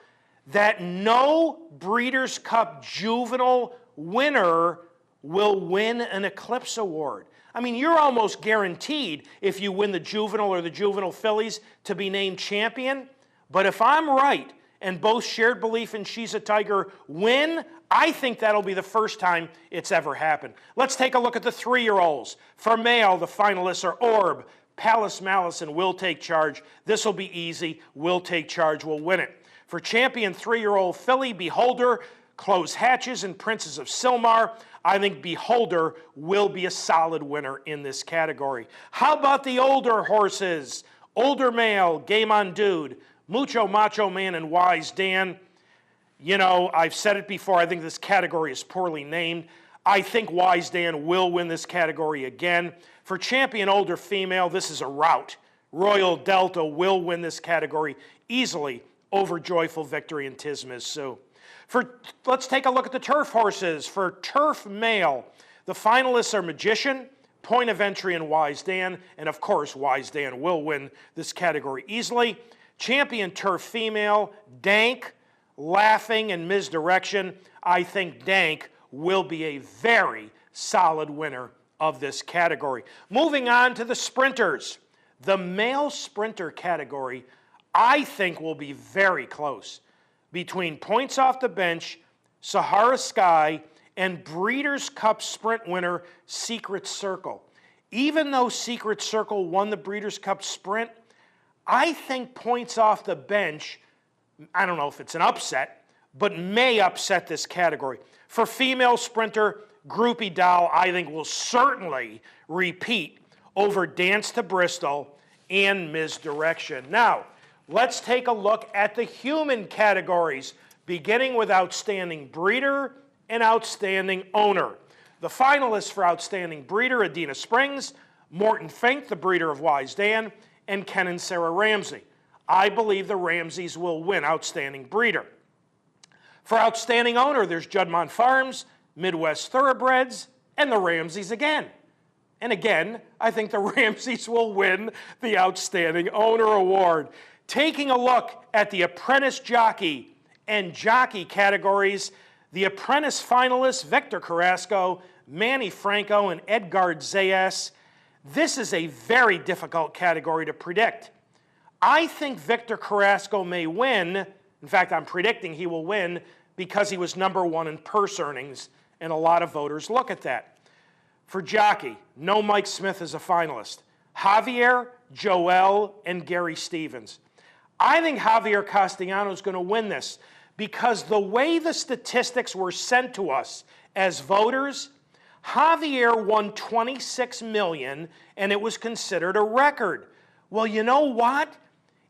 that no Breeders' Cup juvenile winner will win an Eclipse Award. I mean, you're almost guaranteed, if you win the juvenile or the juvenile fillies, to be named champion. But if I'm right, and both Shared Belief and She's a Tiger win, I think that'll be the first time it's ever happened. Let's take a look at the 3-year-olds. For male, the finalists are Orb, Palace Malice, and Will Take Charge. This will be easy. Will Take Charge will win it. For champion 3-year-old filly, Beholder, Close Hatches, and Princess of Silmar, I think Beholder will be a solid winner in this category. How about the older horses? Older male, Game On Dude, Mucho Macho Man, and Wise Dan. You know, I've said it before, I think this category is poorly named. I think Wise Dan will win this category again. For champion older female, this is a rout. Royal Delta will win this category easily over Joyful Victory and Tismiz Sue. Let's take a look at the turf horses. For turf male, the finalists are Magician, Point of Entry, and Wise Dan. And of course, Wise Dan will win this category easily. Champion turf female, Dank, Laughing, and Misdirection. I think Dank will be a very solid winner of this category. Moving on to the sprinters. The male sprinter category, I think, will be very close between Points Off the Bench, Sahara Sky, and Breeders' Cup Sprint winner Secret Circle. Even though Secret Circle won the Breeders' Cup Sprint, I think Points Off the Bench, I don't know if it's an upset, but may upset this category. For female sprinter, Groupie Doll, I think, will certainly repeat over Dance to Bristol and Misdirection. Now, let's take a look at the human categories, beginning with Outstanding Breeder and Outstanding Owner. The finalists for Outstanding Breeder, Adina Springs, Morton Fink, the breeder of Wise Dan, and Ken and Sarah Ramsey. I believe the Ramseys will win Outstanding Breeder. For Outstanding Owner, there's Juddmonte Farms, Midwest Thoroughbreds, and the Ramseys again. And again, I think the Ramseys will win the Outstanding Owner Award. Taking a look at the apprentice jockey and jockey categories, the apprentice finalists, Victor Carrasco, Manny Franco, and Edgard Zayas. This is a very difficult category to predict. I think Victor Carrasco may win In fact, I'm predicting he will win because he was number one in purse earnings, and a lot of voters look at that. For jockey, no Mike Smith is a finalist. Javier, Joel, and Gary Stevens. I think Javier Castellano is going to win this because the way the statistics were sent to us as voters, Javier won $26 million, and it was considered a record. Well, you know what?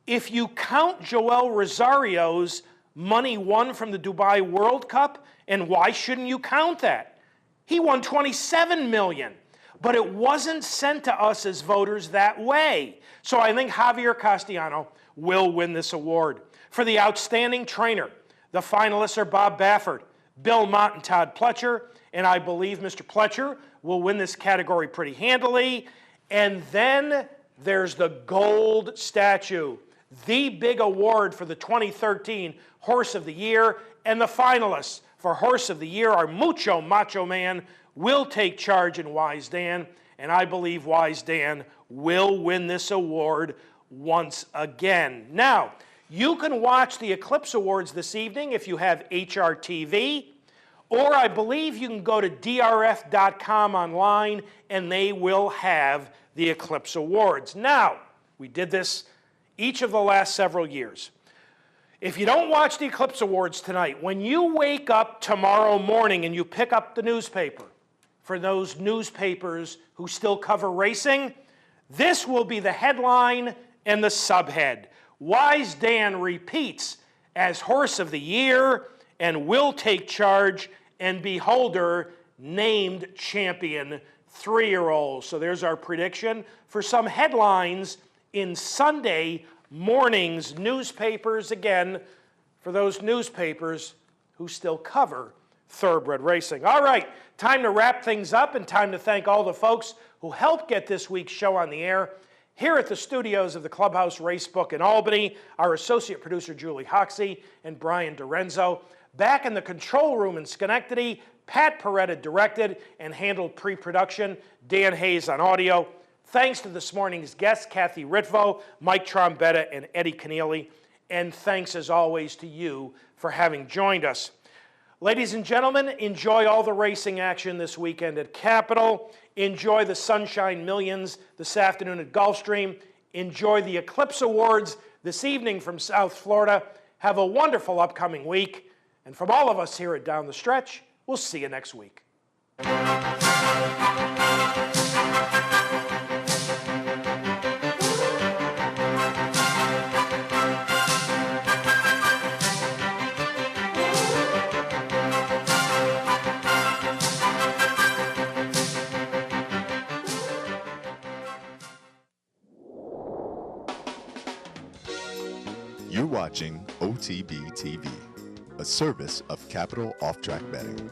If you count Joel Rosario's money won from the Dubai World Cup, and why shouldn't you count that? He won $27 million, but it wasn't sent to us as voters that way. So I think Javier Castellano will win this award. For the outstanding trainer, the finalists are Bob Baffert, Bill Mott, and Todd Pletcher, and I believe Mr. Pletcher will win this category pretty handily. And then there's the gold statue, the big award for the 2013 Horse of the Year, and the finalists for Horse of the Year are Mucho Macho Man, Will Take Charge, and Wise Dan, and I believe Wise Dan will win this award once again. Now, you can watch the Eclipse Awards this evening if you have HRTV, or I believe you can go to drf.com online and they will have the Eclipse Awards. Now, we did this each of the last several years. If you don't watch the Eclipse Awards tonight, when you wake up tomorrow morning and you pick up the newspaper, for those newspapers who still cover racing, this will be the headline and the subhead. Wise Dan repeats as Horse of the Year and Will Take Charge, and Beholder named champion 3-year-old. So there's our prediction for some headlines in Sunday morning's newspapers, again, for those newspapers who still cover thoroughbred racing. All right, time to wrap things up and time to thank all the folks who helped get this week's show on the air. Here at the studios of the Clubhouse Racebook in Albany, our associate producer Julie Hoxie and Brian Dorenzo. Back in the control room in Schenectady, Pat Peretta directed and handled pre-production, Dan Hayes on audio. Thanks to this morning's guests, Kathy Ritvo, Mike Trombetta, and Eddie Kenneally. And thanks, as always, to you for having joined us. Ladies and gentlemen, enjoy all the racing action this weekend at Capitol. Enjoy the Sunshine Millions this afternoon at Gulfstream. Enjoy the Eclipse Awards this evening from South Florida. Have a wonderful upcoming week. And from all of us here at Down the Stretch, we'll see you next week. You're watching OTB TV, a service of Capital Off Track Betting.